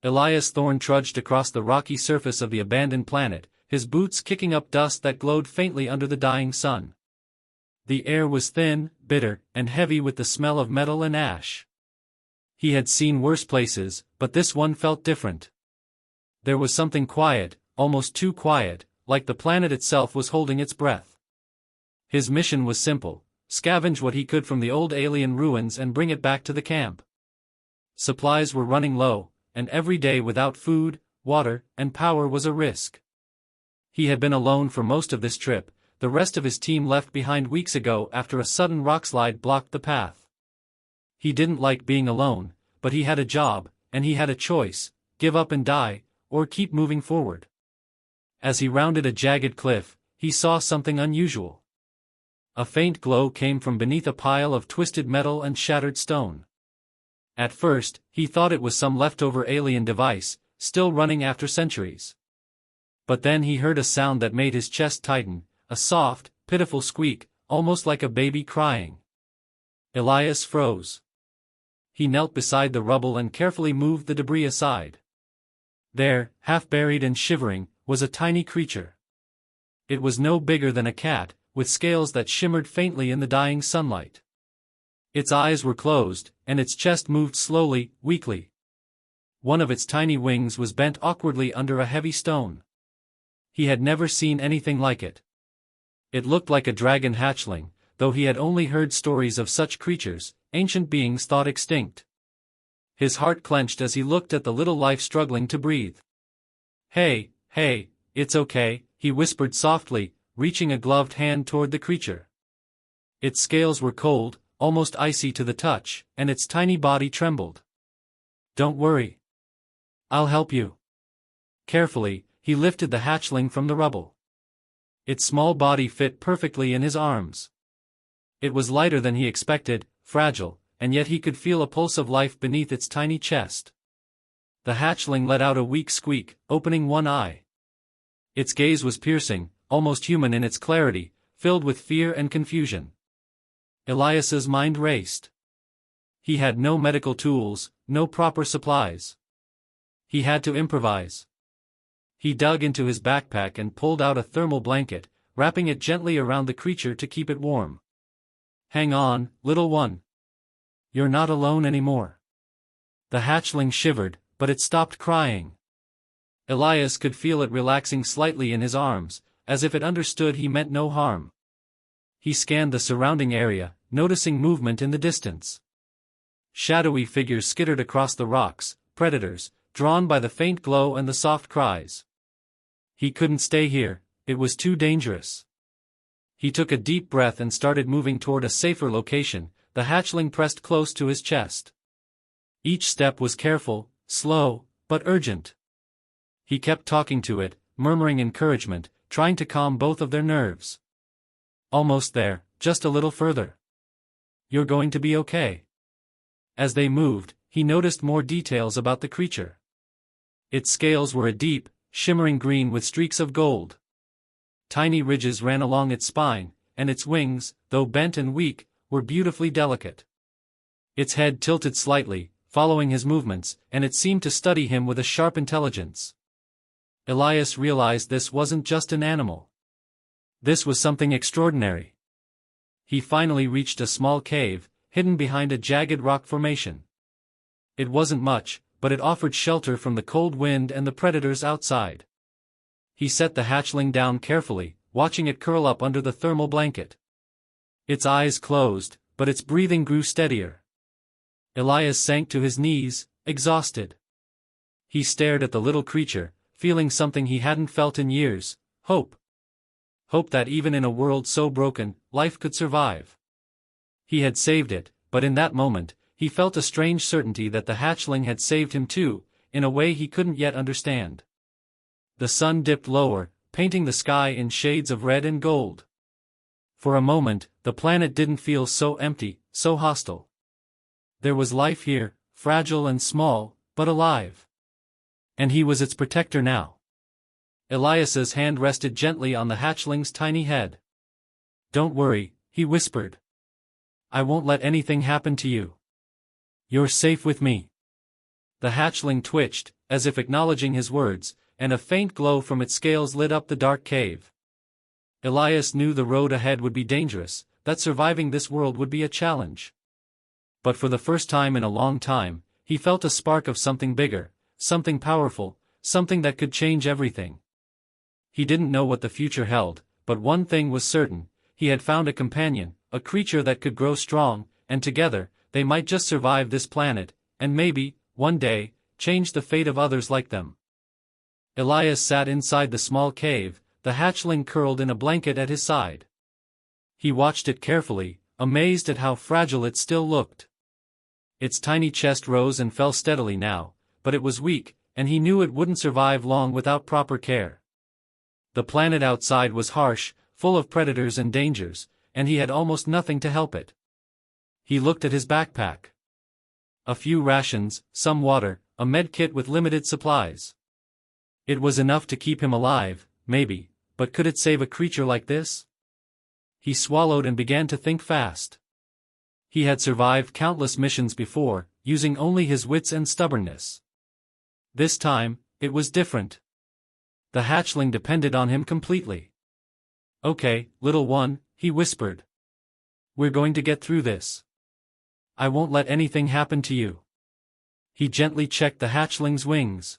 Elias Thorne trudged across the rocky surface of the abandoned planet, his boots kicking up dust that glowed faintly under the dying sun. The air was thin, bitter, and heavy with the smell of metal and ash. He had seen worse places, but this one felt different. There was something quiet, almost too quiet, like the planet itself was holding its breath. His mission was simple: scavenge what he could from the old alien ruins and bring it back to the camp. Supplies were running low, and every day without food, water, and power was a risk. He had been alone for most of this trip. The rest of his team left behind weeks ago after a sudden rockslide blocked the path. He didn't like being alone, but he had a job, and he had a choice: give up and die, or keep moving forward. As he rounded a jagged cliff, he saw something unusual. A faint glow came from beneath a pile of twisted metal and shattered stone. At first, he thought it was some leftover alien device, still running after centuries. But then he heard a sound that made his chest tighten, a soft, pitiful squeak, almost like a baby crying. Elias froze. He knelt beside the rubble and carefully moved the debris aside. There, half buried and shivering, was a tiny creature. It was no bigger than a cat, with scales that shimmered faintly in the dying sunlight. Its eyes were closed, and its chest moved slowly, weakly. One of its tiny wings was bent awkwardly under a heavy stone. He had never seen anything like it. It looked like a dragon hatchling, though he had only heard stories of such creatures, ancient beings thought extinct. His heart clenched as he looked at the little life struggling to breathe. Hey, it's okay," he whispered softly, reaching a gloved hand toward the creature. Its scales were cold, almost icy to the touch, and its tiny body trembled. "Don't worry. I'll help you." Carefully, he lifted the hatchling from the rubble. Its small body fit perfectly in his arms. It was lighter than he expected, fragile, and yet he could feel a pulse of life beneath its tiny chest. The hatchling let out a weak squeak, opening one eye. Its gaze was piercing, almost human in its clarity, filled with fear and confusion. Elias's mind raced. He had no medical tools, no proper supplies. He had to improvise. He dug into his backpack and pulled out a thermal blanket, wrapping it gently around the creature to keep it warm. "Hang on, little one. You're not alone anymore." The hatchling shivered, but it stopped crying. Elias could feel it relaxing slightly in his arms, as if it understood he meant no harm. He scanned the surrounding area, noticing movement in the distance. Shadowy figures skittered across the rocks, predators, drawn by the faint glow and the soft cries. He couldn't stay here, it was too dangerous. He took a deep breath and started moving toward a safer location, the hatchling pressed close to his chest. Each step was careful, slow, but urgent. He kept talking to it, murmuring encouragement, trying to calm both of their nerves. "Almost there, just a little further. You're going to be okay." As they moved, he noticed more details about the creature. Its scales were a deep, shimmering green with streaks of gold. Tiny ridges ran along its spine, and its wings, though bent and weak, were beautifully delicate. Its head tilted slightly, following his movements, and it seemed to study him with a sharp intelligence. Elias realized this wasn't just an animal. This was something extraordinary. He finally reached a small cave, hidden behind a jagged rock formation. It wasn't much, but it offered shelter from the cold wind and the predators outside. He set the hatchling down carefully, watching it curl up under the thermal blanket. Its eyes closed, but its breathing grew steadier. Elias sank to his knees, exhausted. He stared at the little creature, feeling something he hadn't felt in years: hope. Hope that even in a world so broken, life could survive. He had saved it, but in that moment, he felt a strange certainty that the hatchling had saved him too, in a way he couldn't yet understand. The sun dipped lower, painting the sky in shades of red and gold. For a moment, the planet didn't feel so empty, so hostile. There was life here, fragile and small, but alive. And he was its protector now. Elias's hand rested gently on the hatchling's tiny head. "Don't worry," he whispered. "I won't let anything happen to you. You're safe with me." The hatchling twitched, as if acknowledging his words, and a faint glow from its scales lit up the dark cave. Elias knew the road ahead would be dangerous, that surviving this world would be a challenge. But for the first time in a long time, he felt a spark of something bigger, something powerful, something that could change everything. He didn't know what the future held, but one thing was certain: he had found a companion, a creature that could grow strong, and together, they might just survive this planet, and maybe, one day, change the fate of others like them. Elias sat inside the small cave, the hatchling curled in a blanket at his side. He watched it carefully, amazed at how fragile it still looked. Its tiny chest rose and fell steadily now, but it was weak, and he knew it wouldn't survive long without proper care. The planet outside was harsh, full of predators and dangers, and he had almost nothing to help it. He looked at his backpack. A few rations, some water, a med kit with limited supplies. It was enough to keep him alive, maybe, but could it save a creature like this? He swallowed and began to think fast. He had survived countless missions before, using only his wits and stubbornness. This time, it was different. The hatchling depended on him completely. "Okay, little one," he whispered. "We're going to get through this. I won't let anything happen to you." He gently checked the hatchling's wings.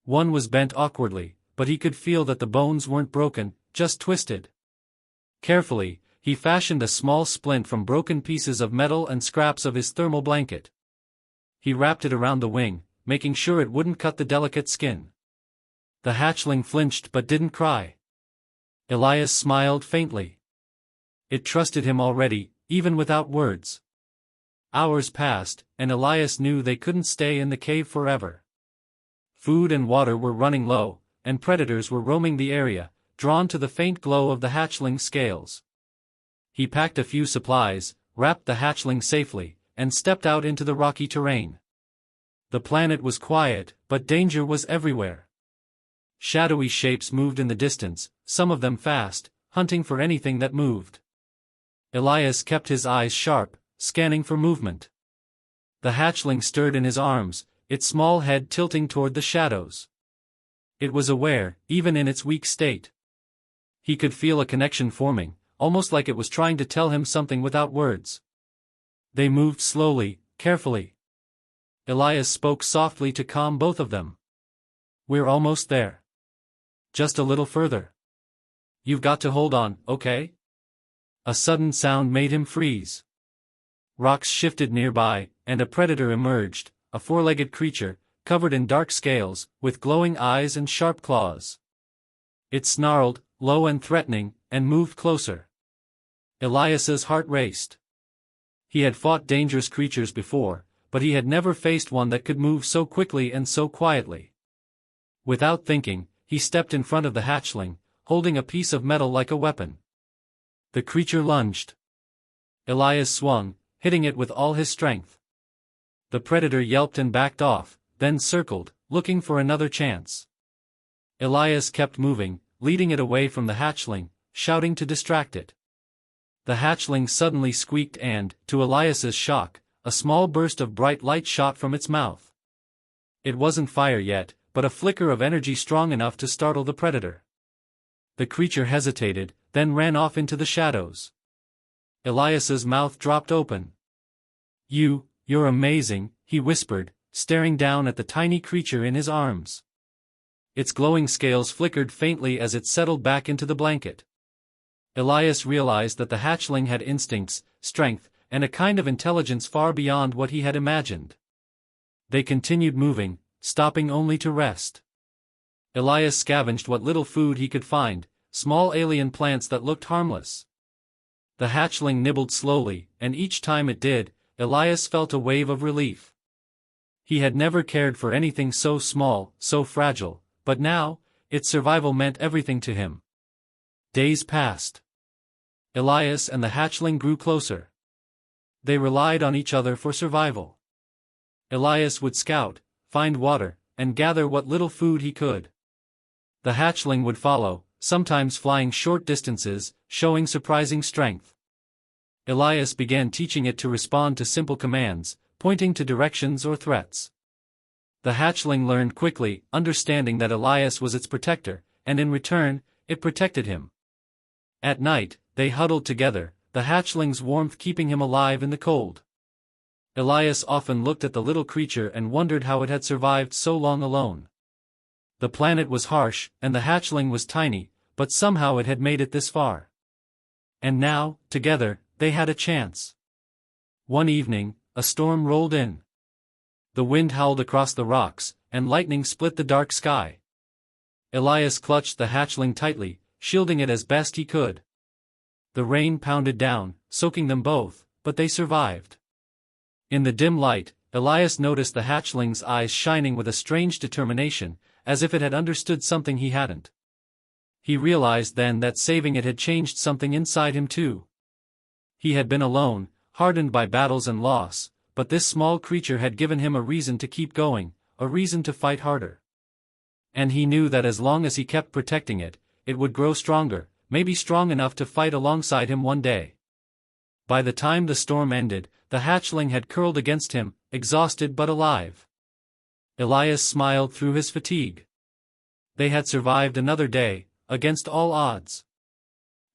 One was bent awkwardly, but he could feel that the bones weren't broken, just twisted. Carefully, he fashioned a small splint from broken pieces of metal and scraps of his thermal blanket. He wrapped it around the wing, making sure it wouldn't cut the delicate skin. The hatchling flinched but didn't cry. Elias smiled faintly. It trusted him already, even without words. Hours passed, and Elias knew they couldn't stay in the cave forever. Food and water were running low, and predators were roaming the area, drawn to the faint glow of the hatchling's scales. He packed a few supplies, wrapped the hatchling safely, and stepped out into the rocky terrain. The planet was quiet, but danger was everywhere. Shadowy shapes moved in the distance, some of them fast, hunting for anything that moved. Elias kept his eyes sharp, scanning for movement. The hatchling stirred in his arms, its small head tilting toward the shadows. It was aware, even in its weak state. He could feel a connection forming, almost like it was trying to tell him something without words. They moved slowly, carefully. Elias spoke softly to calm both of them. "We're almost there. Just a little further. You've got to hold on, okay?" A sudden sound made him freeze. Rocks shifted nearby, and a predator emerged, a four-legged creature, covered in dark scales, with glowing eyes and sharp claws. It snarled, low and threatening, and moved closer. Elias's heart raced. He had fought dangerous creatures before, but he had never faced one that could move so quickly and so quietly. Without thinking, he stepped in front of the hatchling, holding a piece of metal like a weapon. The creature lunged. Elias swung, hitting it with all his strength. The predator yelped and backed off, then circled, looking for another chance. Elias kept moving, leading it away from the hatchling, shouting to distract it. The hatchling suddenly squeaked and, to Elias's shock, a small burst of bright light shot from its mouth. It wasn't fire yet, but a flicker of energy strong enough to startle the predator. The creature hesitated, then ran off into the shadows. Elias's mouth dropped open. You're amazing," he whispered, staring down at the tiny creature in his arms. Its glowing scales flickered faintly as it settled back into the blanket. Elias realized that the hatchling had instincts, strength, and a kind of intelligence far beyond what he had imagined. They continued moving, stopping only to rest. Elias scavenged what little food he could find, small alien plants that looked harmless. The hatchling nibbled slowly, and each time it did, Elias felt a wave of relief. He had never cared for anything so small, so fragile, but now, its survival meant everything to him. Days passed. Elias and the hatchling grew closer. They relied on each other for survival. Elias would scout, find water, and gather what little food he could. The hatchling would follow, sometimes flying short distances, showing surprising strength. Elias began teaching it to respond to simple commands, pointing to directions or threats. The hatchling learned quickly, understanding that Elias was its protector, and in return, it protected him. At night, they huddled together, the hatchling's warmth keeping him alive in the cold. Elias often looked at the little creature and wondered how it had survived so long alone. The planet was harsh, and the hatchling was tiny, but somehow it had made it this far. And now, together, they had a chance. One evening, a storm rolled in. The wind howled across the rocks, and lightning split the dark sky. Elias clutched the hatchling tightly, shielding it as best he could. The rain pounded down, soaking them both, but they survived. In the dim light, Elias noticed the hatchling's eyes shining with a strange determination, as if it had understood something he hadn't. He realized then that saving it had changed something inside him too. He had been alone, hardened by battles and loss, but this small creature had given him a reason to keep going, a reason to fight harder. And he knew that as long as he kept protecting it, it would grow stronger, maybe strong enough to fight alongside him one day. By the time the storm ended, the hatchling had curled against him, exhausted but alive. Elias smiled through his fatigue. They had survived another day, against all odds.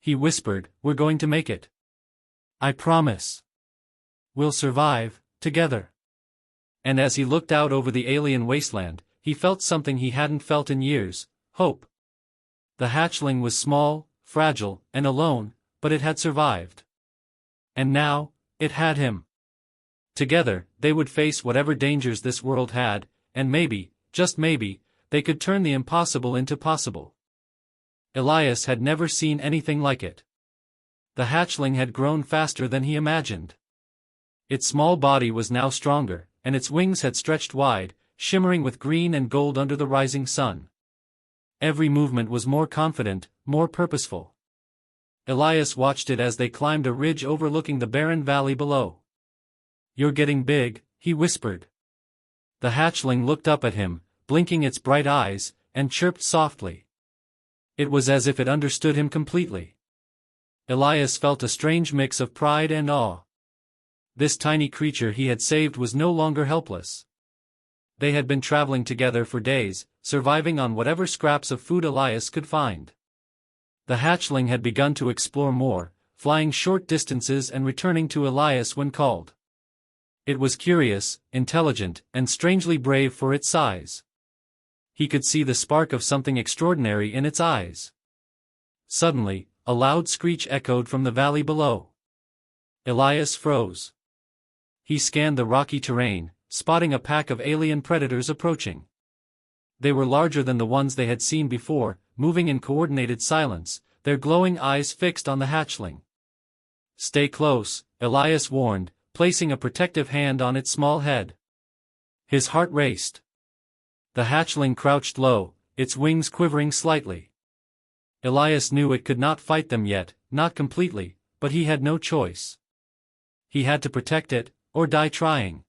He whispered, "We're going to make it. I promise. We'll survive, together." And as he looked out over the alien wasteland, he felt something he hadn't felt in years: hope. The hatchling was small, fragile, and alone, but it had survived. And now, it had him. Together, they would face whatever dangers this world had, and maybe, just maybe, they could turn the impossible into possible. Elias had never seen anything like it. The hatchling had grown faster than he imagined. Its small body was now stronger, and its wings had stretched wide, shimmering with green and gold under the rising sun. Every movement was more confident, more purposeful. Elias watched it as they climbed a ridge overlooking the barren valley below. "You're getting big," he whispered. The hatchling looked up at him, blinking its bright eyes, and chirped softly. It was as if it understood him completely. Elias felt a strange mix of pride and awe. This tiny creature he had saved was no longer helpless. They had been traveling together for days, surviving on whatever scraps of food Elias could find. The hatchling had begun to explore more, flying short distances and returning to Elias when called. It was curious, intelligent, and strangely brave for its size. He could see the spark of something extraordinary in its eyes. Suddenly, a loud screech echoed from the valley below. Elias froze. He scanned the rocky terrain, spotting a pack of alien predators approaching. They were larger than the ones they had seen before, moving in coordinated silence, their glowing eyes fixed on the hatchling. "Stay close," Elias warned, placing a protective hand on its small head. His heart raced. The hatchling crouched low, its wings quivering slightly. Elias knew it could not fight them yet, not completely, but he had no choice. He had to protect it, or die trying.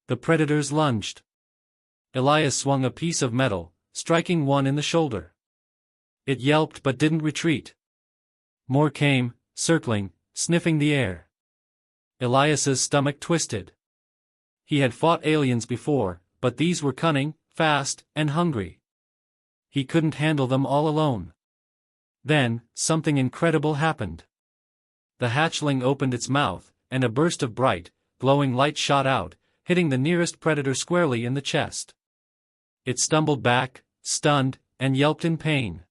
The predators lunged. Elias swung a piece of metal, striking one in the shoulder. It yelped but didn't retreat. More came, circling, sniffing the air. Elias's stomach twisted. He had fought aliens before, but these were cunning, fast, and hungry. He couldn't handle them all alone. Then, something incredible happened. The hatchling opened its mouth, and a burst of bright, glowing light shot out, hitting the nearest predator squarely in the chest. It stumbled back, stunned, and yelped in pain.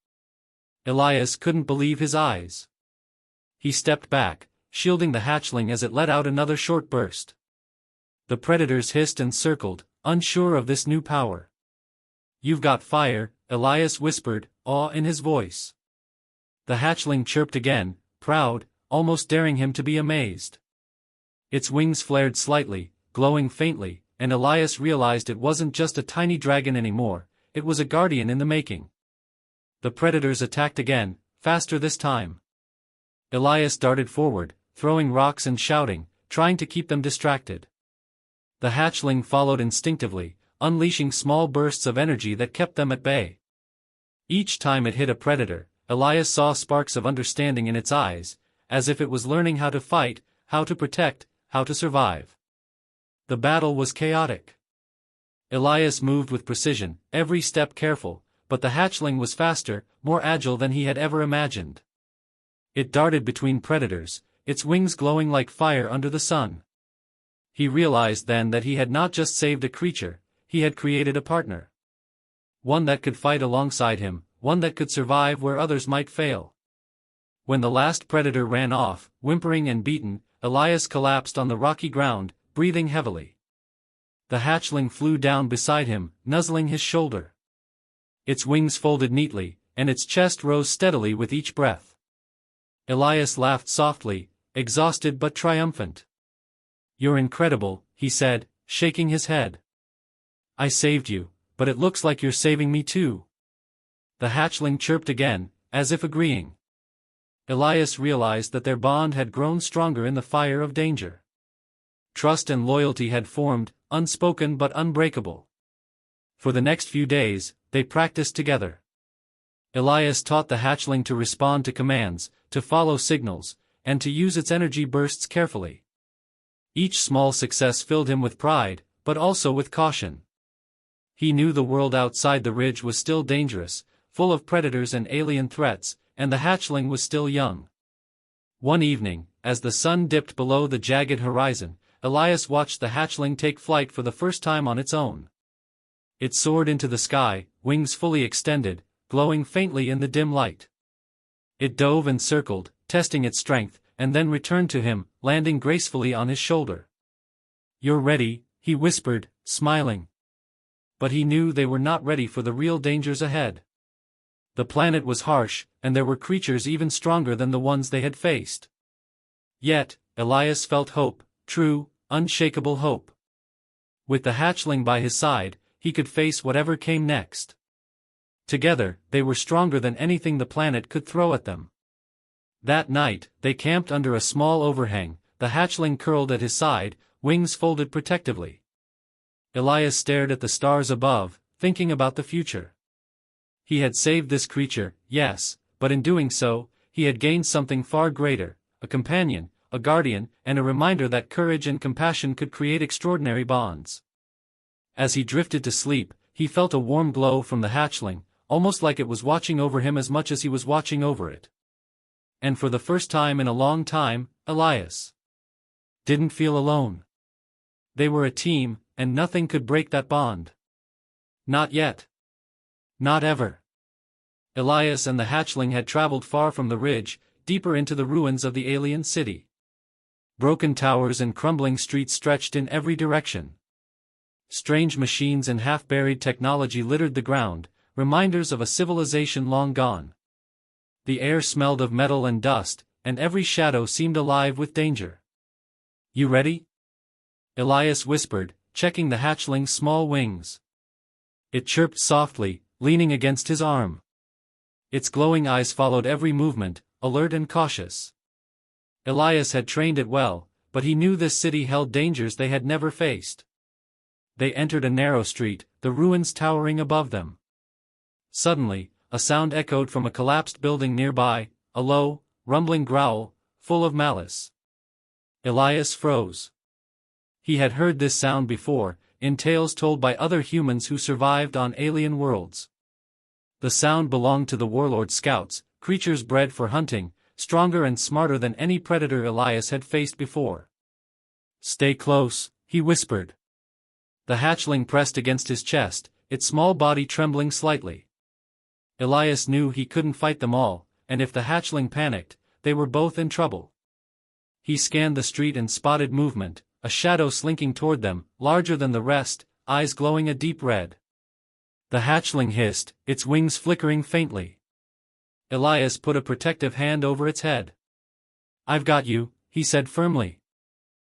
Elias couldn't believe his eyes. He stepped back, shielding the hatchling as it let out another short burst. The predators hissed and circled, unsure of this new power. "You've got fire," Elias whispered, awe in his voice. The hatchling chirped again, proud, almost daring him to be amazed. Its wings flared slightly, glowing faintly, and Elias realized it wasn't just a tiny dragon anymore, it was a guardian in the making. The predators attacked again, faster this time. Elias darted forward, throwing rocks and shouting, trying to keep them distracted. The hatchling followed instinctively, unleashing small bursts of energy that kept them at bay. Each time it hit a predator, Elias saw sparks of understanding in its eyes, as if it was learning how to fight, how to protect, how to survive. The battle was chaotic. Elias moved with precision, every step careful, but the hatchling was faster, more agile than he had ever imagined. It darted between predators, its wings glowing like fire under the sun. He realized then that he had not just saved a creature, he had created a partner. One that could fight alongside him, one that could survive where others might fail. When the last predator ran off, whimpering and beaten, Elias collapsed on the rocky ground, breathing heavily. The hatchling flew down beside him, nuzzling his shoulder. Its wings folded neatly, and its chest rose steadily with each breath. Elias laughed softly, exhausted but triumphant. "You're incredible," he said, shaking his head. "I saved you, but it looks like you're saving me too." The hatchling chirped again, as if agreeing. Elias realized that their bond had grown stronger in the fire of danger. Trust and loyalty had formed, unspoken but unbreakable. For the next few days, they practiced together. Elias taught the hatchling to respond to commands, to follow signals, and to use its energy bursts carefully. Each small success filled him with pride, but also with caution. He knew the world outside the ridge was still dangerous, full of predators and alien threats, and the hatchling was still young. One evening, as the sun dipped below the jagged horizon, Elias watched the hatchling take flight for the first time on its own. It soared into the sky, wings fully extended, glowing faintly in the dim light. It dove and circled, testing its strength, and then returned to him, landing gracefully on his shoulder. "You're ready," he whispered, smiling. But he knew they were not ready for the real dangers ahead. The planet was harsh, and there were creatures even stronger than the ones they had faced. Yet, Elias felt hope, true, unshakable hope. With the hatchling by his side, he could face whatever came next. Together, they were stronger than anything the planet could throw at them. That night, they camped under a small overhang, the hatchling curled at his side, wings folded protectively. Elias stared at the stars above, thinking about the future. He had saved this creature, yes, but in doing so, he had gained something far greater, a companion, a guardian, and a reminder that courage and compassion could create extraordinary bonds. As he drifted to sleep, he felt a warm glow from the hatchling, almost like it was watching over him as much as he was watching over it. And for the first time in a long time, Elias didn't feel alone. They were a team, and nothing could break that bond. Not yet. Not ever. Elias and the hatchling had traveled far from the ridge, deeper into the ruins of the alien city. Broken towers and crumbling streets stretched in every direction. Strange machines and half-buried technology littered the ground, reminders of a civilization long gone. The air smelled of metal and dust, and every shadow seemed alive with danger. "You ready?" Elias whispered, checking the hatchling's small wings. It chirped softly, leaning against his arm. Its glowing eyes followed every movement, alert and cautious. Elias had trained it well, but he knew this city held dangers they had never faced. They entered a narrow street, the ruins towering above them. Suddenly, a sound echoed from a collapsed building nearby, a low, rumbling growl, full of malice. Elias froze. He had heard this sound before, in tales told by other humans who survived on alien worlds. The sound belonged to the warlord scouts, creatures bred for hunting, stronger and smarter than any predator Elias had faced before. "Stay close," he whispered. The hatchling pressed against his chest, its small body trembling slightly. Elias knew he couldn't fight them all, and if the hatchling panicked, they were both in trouble. He scanned the street and spotted movement, a shadow slinking toward them, larger than the rest, eyes glowing a deep red. The hatchling hissed, its wings flickering faintly. Elias put a protective hand over its head. "I've got you," he said firmly.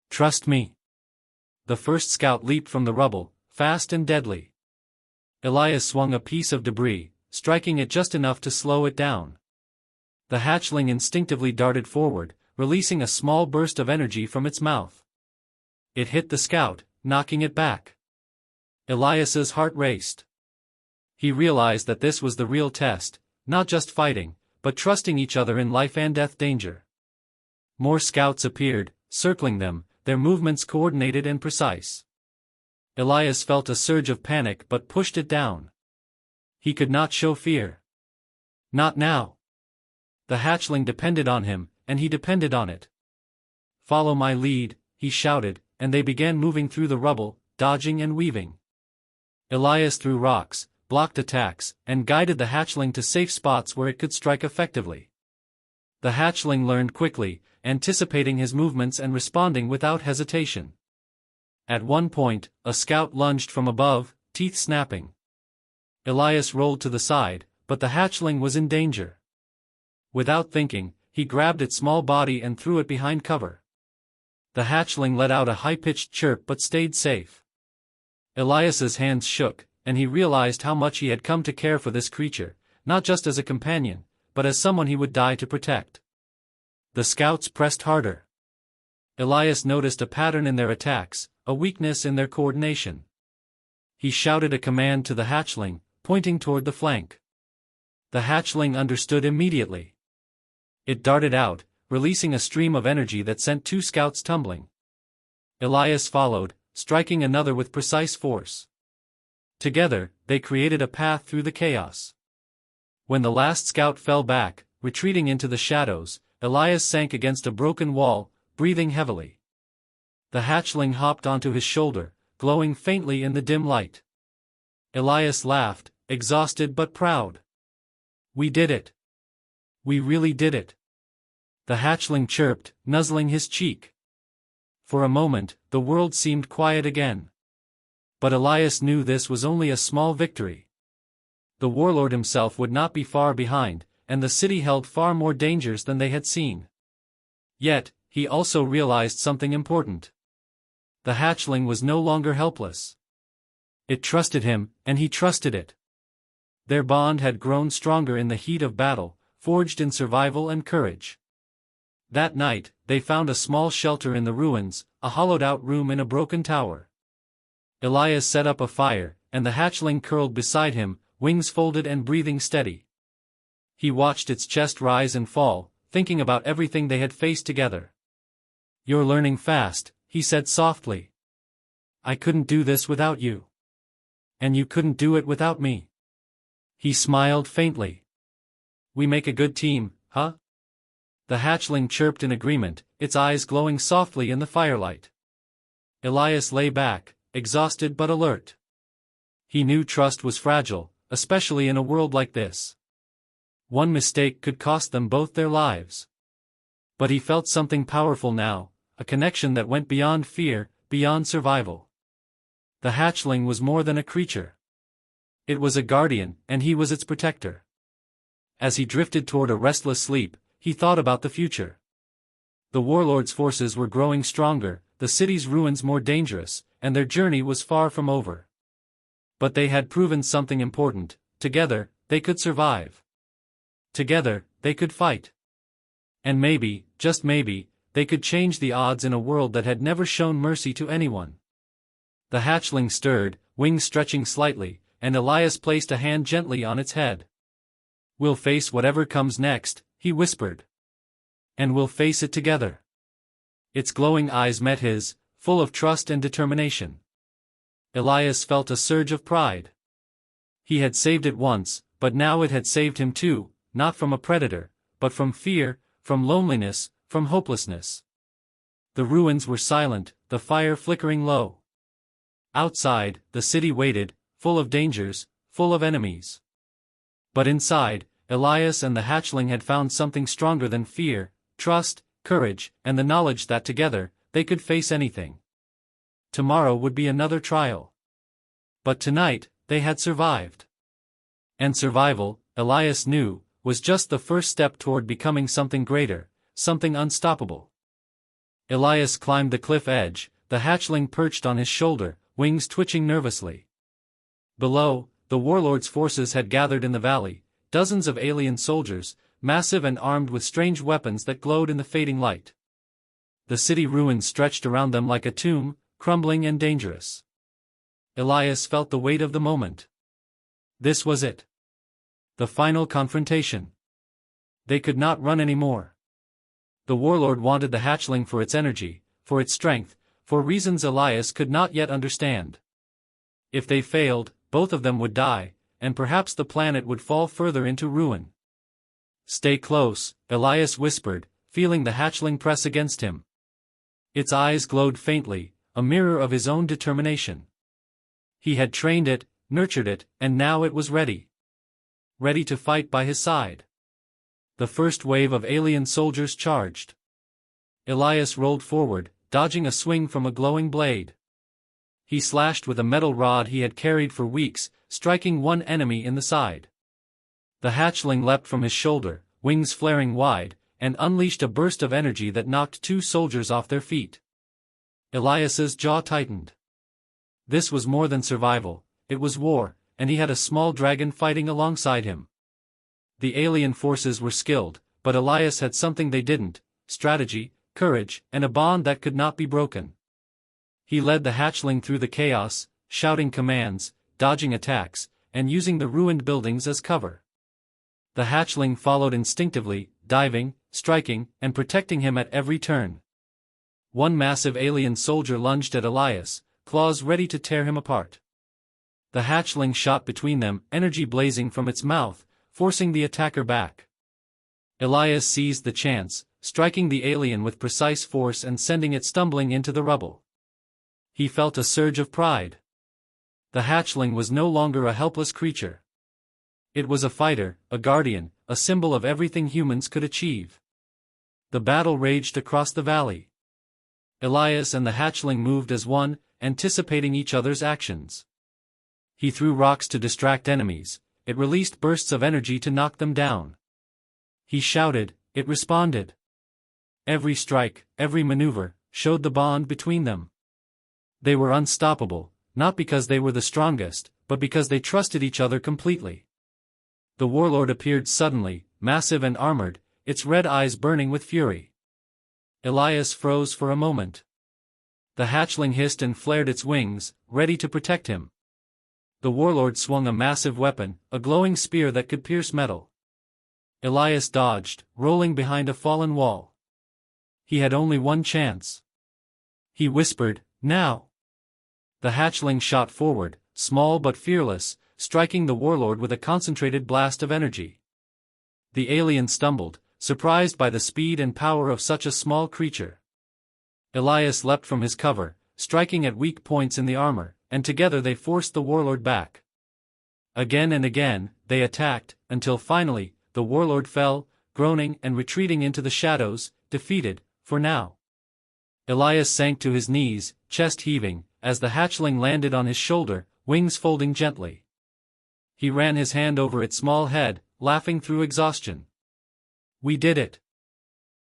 "Trust me." The first scout leaped from the rubble, fast and deadly. Elias swung a piece of debris, striking it just enough to slow it down. The hatchling instinctively darted forward, releasing a small burst of energy from its mouth. It hit the scout, knocking it back. Elias's heart raced. He realized that this was the real test, not just fighting, but trusting each other in life and death danger. More scouts appeared, circling them, their movements coordinated and precise. Elias felt a surge of panic but pushed it down. He could not show fear. Not now. The hatchling depended on him, and he depended on it. "Follow my lead," he shouted, and they began moving through the rubble, dodging and weaving. Elias threw rocks, blocked attacks, and guided the hatchling to safe spots where it could strike effectively. The hatchling learned quickly, anticipating his movements and responding without hesitation. At one point, a scout lunged from above, teeth snapping. Elias rolled to the side, but the hatchling was in danger. Without thinking, he grabbed its small body and threw it behind cover. The hatchling let out a high-pitched chirp but stayed safe. Elias's hands shook, and he realized how much he had come to care for this creature, not just as a companion, but as someone he would die to protect. The scouts pressed harder. Elias noticed a pattern in their attacks, a weakness in their coordination. He shouted a command to the hatchling, pointing toward the flank. The hatchling understood immediately. It darted out, releasing a stream of energy that sent two scouts tumbling. Elias followed, striking another with precise force. Together, they created a path through the chaos. When the last scout fell back, retreating into the shadows, Elias sank against a broken wall, breathing heavily. The hatchling hopped onto his shoulder, glowing faintly in the dim light. Elias laughed, exhausted but proud. "We did it. We really did it." The hatchling chirped, nuzzling his cheek. For a moment, the world seemed quiet again. But Elias knew this was only a small victory. The warlord himself would not be far behind, and the city held far more dangers than they had seen. Yet, he also realized something important. The hatchling was no longer helpless. It trusted him, and he trusted it. Their bond had grown stronger in the heat of battle, forged in survival and courage. That night, they found a small shelter in the ruins, a hollowed-out room in a broken tower. Elias set up a fire, and the hatchling curled beside him, wings folded and breathing steady. He watched its chest rise and fall, thinking about everything they had faced together. "You're learning fast," he said softly. "I couldn't do this without you. And you couldn't do it without me." He smiled faintly. "We make a good team, huh?" The hatchling chirped in agreement, its eyes glowing softly in the firelight. Elias lay back, exhausted but alert. He knew trust was fragile, especially in a world like this. One mistake could cost them both their lives. But he felt something powerful now, a connection that went beyond fear, beyond survival. The hatchling was more than a creature. It was a guardian, and he was its protector. As he drifted toward a restless sleep, he thought about the future. The warlord's forces were growing stronger, the city's ruins more dangerous, and their journey was far from over. But they had proven something important: together, they could survive. Together, they could fight. And maybe, just maybe, they could change the odds in a world that had never shown mercy to anyone. The hatchling stirred, wings stretching slightly, and Elias placed a hand gently on its head. "We'll face whatever comes next," he whispered. "And we'll face it together." Its glowing eyes met his, full of trust and determination. Elias felt a surge of pride. He had saved it once, but now it had saved him too, not from a predator, but from fear, from loneliness, from hopelessness. The ruins were silent, the fire flickering low. Outside, the city waited, full of dangers, full of enemies. But inside, Elias and the hatchling had found something stronger than fear: trust, courage, and the knowledge that together, they could face anything. Tomorrow would be another trial. But tonight, they had survived. And survival, Elias knew, was just the first step toward becoming something greater, something unstoppable. Elias climbed the cliff edge, the hatchling perched on his shoulder, wings twitching nervously. Below, the warlord's forces had gathered in the valley, dozens of alien soldiers, massive and armed with strange weapons that glowed in the fading light. The city ruins stretched around them like a tomb, crumbling and dangerous. Elias felt the weight of the moment. This was it. The final confrontation. They could not run anymore. The warlord wanted the hatchling for its energy, for its strength, for reasons Elias could not yet understand. If they failed, both of them would die, and perhaps the planet would fall further into ruin. "Stay close," Elias whispered, feeling the hatchling press against him. Its eyes glowed faintly, a mirror of his own determination. He had trained it, nurtured it, and now it was ready. Ready to fight by his side. The first wave of alien soldiers charged. Elias rolled forward, dodging a swing from a glowing blade. He slashed with a metal rod he had carried for weeks, striking one enemy in the side. The hatchling leapt from his shoulder, wings flaring wide, and unleashed a burst of energy that knocked two soldiers off their feet. Elias's jaw tightened. This was more than survival, it was war, and he had a small dragon fighting alongside him. The alien forces were skilled, but Elias had something they didn't: strategy, courage, and a bond that could not be broken. He led the hatchling through the chaos, shouting commands, dodging attacks, and using the ruined buildings as cover. The hatchling followed instinctively, diving, striking, and protecting him at every turn. One massive alien soldier lunged at Elias, claws ready to tear him apart. The hatchling shot between them, energy blazing from its mouth, forcing the attacker back. Elias seized the chance, striking the alien with precise force and sending it stumbling into the rubble. He felt a surge of pride. The hatchling was no longer a helpless creature. It was a fighter, a guardian, a symbol of everything humans could achieve. The battle raged across the valley. Elias and the hatchling moved as one, anticipating each other's actions. He threw rocks to distract enemies, it released bursts of energy to knock them down. He shouted, it responded. Every strike, every maneuver, showed the bond between them. They were unstoppable, not because they were the strongest, but because they trusted each other completely. The warlord appeared suddenly, massive and armored, its red eyes burning with fury. Elias froze for a moment. The hatchling hissed and flared its wings, ready to protect him. The warlord swung a massive weapon, a glowing spear that could pierce metal. Elias dodged, rolling behind a fallen wall. He had only one chance. He whispered, "Now!" The hatchling shot forward, small but fearless, striking the warlord with a concentrated blast of energy. The alien stumbled, surprised by the speed and power of such a small creature. Elias leapt from his cover, striking at weak points in the armor, and together they forced the warlord back. Again and again, they attacked, until finally, the warlord fell, groaning and retreating into the shadows, defeated, for now. Elias sank to his knees, chest heaving, as the hatchling landed on his shoulder, wings folding gently. He ran his hand over its small head, laughing through exhaustion. "We did it.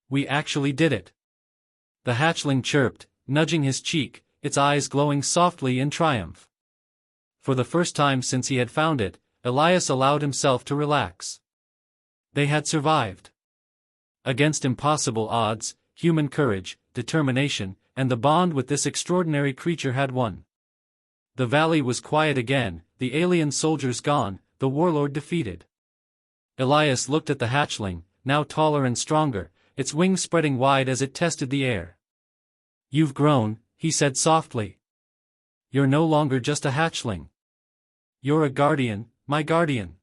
We actually did it." The hatchling chirped, nudging his cheek, its eyes glowing softly in triumph. For the first time since he had found it, Elias allowed himself to relax. They had survived. Against impossible odds, human courage, determination, and the bond with this extraordinary creature had won. The valley was quiet again, the alien soldiers gone, the warlord defeated. Elias looked at the hatchling, now taller and stronger, its wings spreading wide as it tested the air. "You've grown," he said softly. "You're no longer just a hatchling. You're a guardian, my guardian."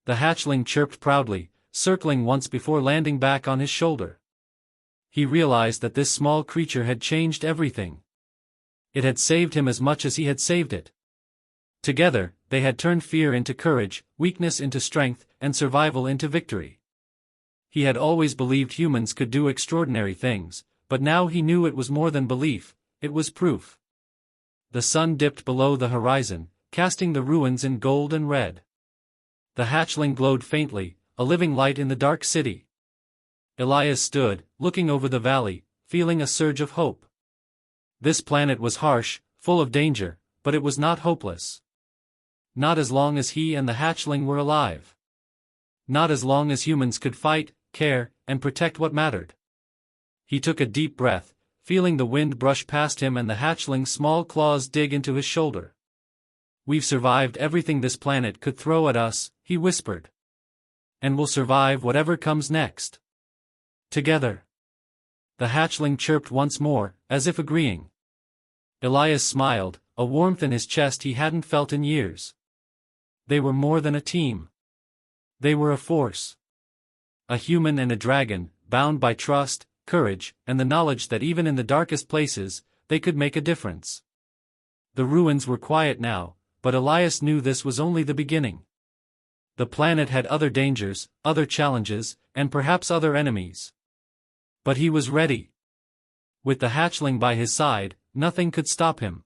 The hatchling chirped proudly, circling once before landing back on his shoulder. He realized that this small creature had changed everything. It had saved him as much as he had saved it. Together, they had turned fear into courage, weakness into strength, and survival into victory. He had always believed humans could do extraordinary things, but now he knew it was more than belief, it was proof. The sun dipped below the horizon, casting the ruins in gold and red. The hatchling glowed faintly, a living light in the dark city. Elias stood, looking over the valley, feeling a surge of hope. This planet was harsh, full of danger, but it was not hopeless. Not as long as he and the hatchling were alive. Not as long as humans could fight, care, and protect what mattered. He took a deep breath, feeling the wind brush past him and the hatchling's small claws dig into his shoulder. "We've survived everything this planet could throw at us," he whispered. "And we'll survive whatever comes next. Together." The hatchling chirped once more, as if agreeing. Elias smiled, a warmth in his chest he hadn't felt in years. They were more than a team. They were a force. A human and a dragon, bound by trust, courage, and the knowledge that even in the darkest places, they could make a difference. The ruins were quiet now, but Elias knew this was only the beginning. The planet had other dangers, other challenges, and perhaps other enemies. But he was ready. With the hatchling by his side, nothing could stop him.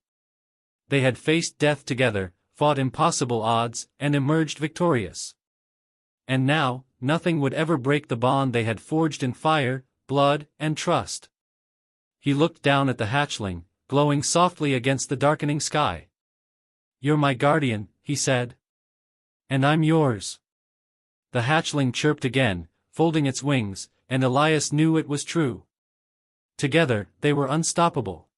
They had faced death together, fought impossible odds, and emerged victorious. And now, nothing would ever break the bond they had forged in fire, blood, and trust. He looked down at the hatchling, glowing softly against the darkening sky. "You're my guardian," he said. "And I'm yours." The hatchling chirped again, folding its wings, and Elias knew it was true. Together, they were unstoppable.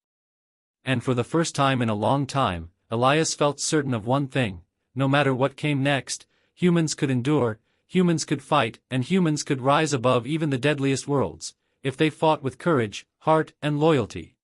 And for the first time in a long time, Elias felt certain of one thing: no matter what came next, humans could endure, humans could fight, and humans could rise above even the deadliest worlds, if they fought with courage, heart, and loyalty.